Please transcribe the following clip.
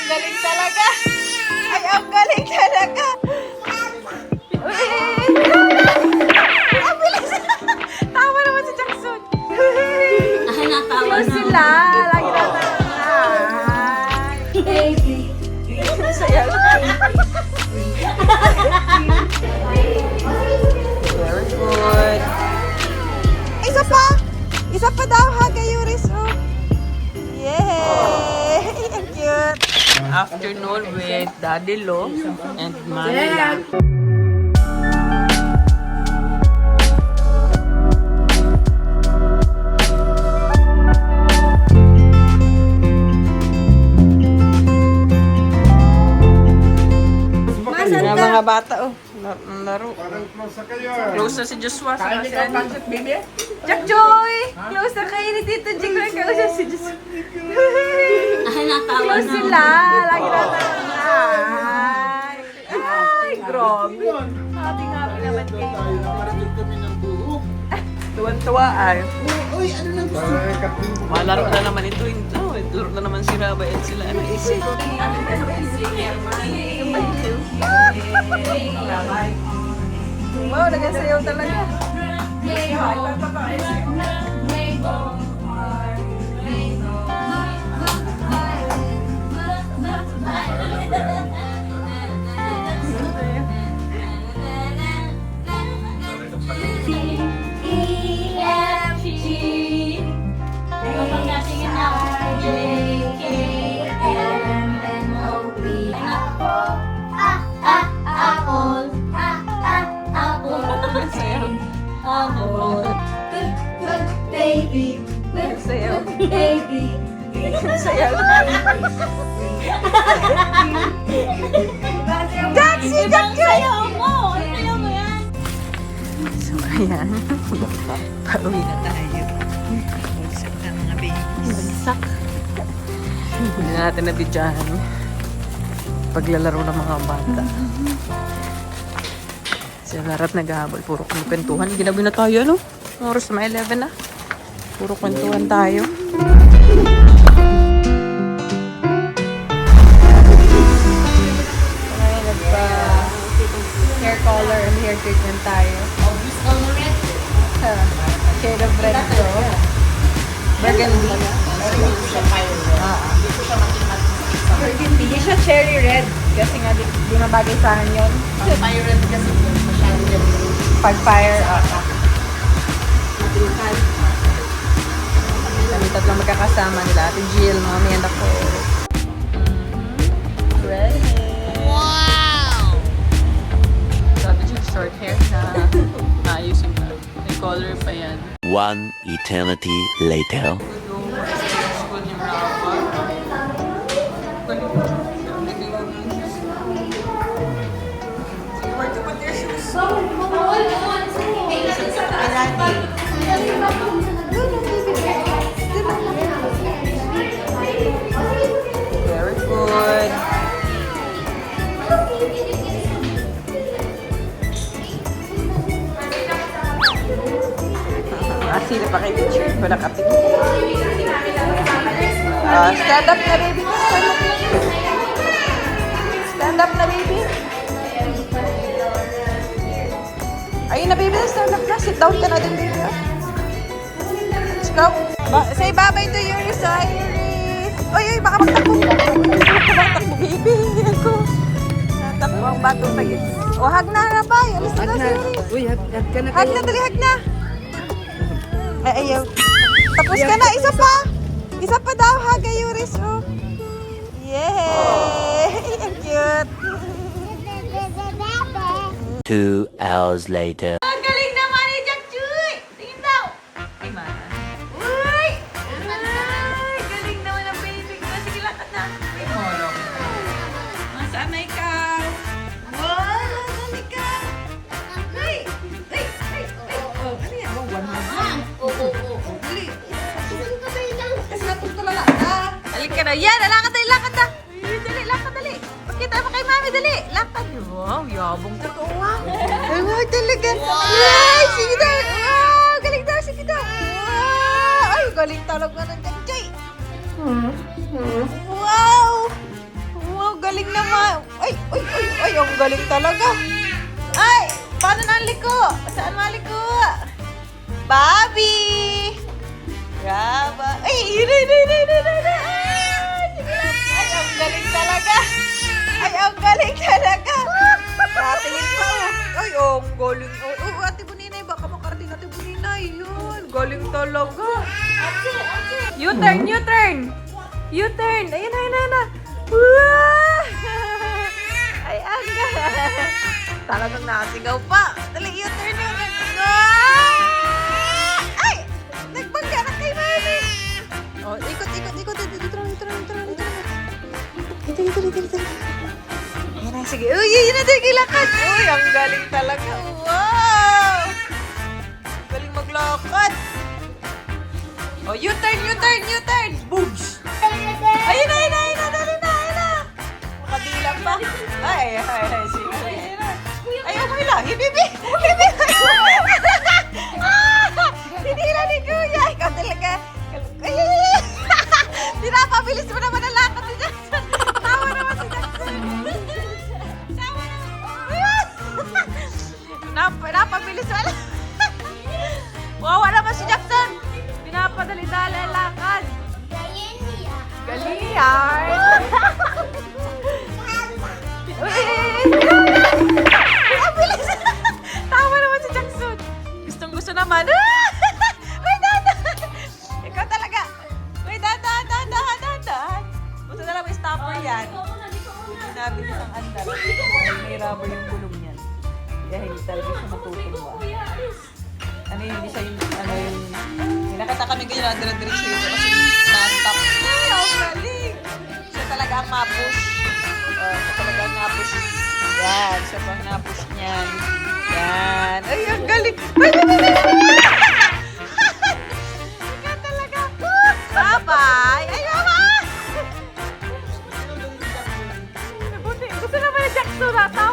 ang galing talaga. Ay, ang galing talaga. Uy, ang bilis. Tawa naman si Jackson. Ay, natawa Close na. sila. Lagi natin. Baby. Saya. Very good. Isa pa! Isa pa daw ha, Kayuris. Oh. Yay! Ang cute. Afternoon with Daddy Lo and Manila. Yung mga bata, oh. Laro. Close na si Joshua. Saka si Angie. Baby. Jack Joy! Close na kayo ni Tito Jing. Close na si Joshua. Ay, natawa Close na. sila. Lagi natin. Ay, grabe. Happy naman kayo. Tuwan-tuwa ay. Malaro na naman ito. Laro na naman si Rabay at sila. Ano isip? Wow, nagasayaw talaga. Baby, Nagsayaw. baby. Nagsayaw. Jaxi! Jaxi! Sayaw mo! Sayaw mo yan! So, ayan. Pauwi na tayo. Bagsak na mga babies. Bagsak. Hindi na natin nabidyahan. Paglalaro ng mga bata. Sila lahat naghahabol. Puro kwentuhan. Ginabi na tayo, ano? Oras na 11 na. Puro kwentuhan tayo. Ngayon, nagpa-hair color and hair treatment tayo. Shade of red ko. Burgundy. Burgundy. Hindi siya cherry red. Kasi nga di mabagay sa akin yun. Pirate kasi masyado yan. Pag fire, kami tatlong magkakasama nila. Ate Jill, mommy and ako. Ready? Wow! Sabi Jill, short hair na ayusin na. May color pa yan. One eternity later. Very good. Sila pa kay teacher. Wala ka pick. Stand up na, baby. Stand up na, baby. Ayun na, baby. Stand up na. Sit down ka na din, baby. Let's go. Say bye-bye to Yuris. Hi, Yuris. Oy, baka magtakbo. Magtakbo, baby. Yan ko. Takbo ang bato pa yun. O, hug na, Rabay. Alis na si Yuris. Uy, hag ka na Hug na, dali, hug na. Ay, ayaw. Tapos ka na, isa pa. Isa pa daw, ha, kay Yuris, oh. Yay! Ang cute. 2 hours later. Ang galing naman ni Jack Chuy! Tingin daw. Ay, mana. Uy! Ay, galing naman ang baby ko. Sige, lakad na. Ay, morong. Masaan na ikaw? Wow, nasaan ikaw? Ay! Ay! Ay! Ay! Oh, ano yan? Oh, one hand. Dali. Kasi natutulala ka. Halika na. Yan, lakad na, lakad na. Ay, dali, lakad, dali. Pakita mo kay mami, dali. Lakad. Wow, yabong totoo. Ay, wow, talaga. Ay, sige daw. Wow, galing daw, sige daw. Wow. Ay, galing talaga ng Jack Jay. Wow. Ay, ang galing talaga. Ay, paano naliko? Saan maliko? Bobby! Graba. Ay, yun. Ay, sige lang. Ay, ang galing talaga. Ay, ang galing talaga. Patingin pa, oh. Ay, oh, ang galing. Oh, Ate Buninay, baka makarating Ate Buninay. Yun, galing talaga. U-turn. U-turn. Ayun na. Wow! Ay, ang galing. Talagang nasigaw pa. Dali, U-turn yun. Ay! Nagbangga na kay Mami. Oh, ikot. Dito. Ayan na, sige. Uy, yun na tayo kilakad. Uy, ang galing talaga. Wow! Galing maglakad. Oh, U-turn. Boogs! Ayun na. Dali na. Makadilang pa. Ay, sige. Ayun na. Ay, okay lang. Hibibi. Hinila ni Kuya. Ikaw talaga. Ay. Pinapabilis mo naman ang lakad ni Jackson. Tawa naman si Jackson. Napabilis mo lang. Wawa naman si Jackson. Pinapadali-dali ang lakad. Galingan. Pinapabilis. Tawa naman si Jackson. Gustong-gusto naman. May dahan. Ikaw talaga. May dahan. Buto na lang may stopper yan. Pinabilis ang andal. May rubber yung gulong yan. Kaya hindi talaga siya matutulwa. Hindi siya yung, nakita kami ganyan na dire-diretso yun kasi na-stop. Ay, ang galing! Siya talaga ang ma-push. Siya talaga ang na-push. Yan, siya pang na-push niyan. Yan. Ay, ang galing! Ikaw talaga. Bye-bye! Ay, mama! Gusto naman ni Jackson ata.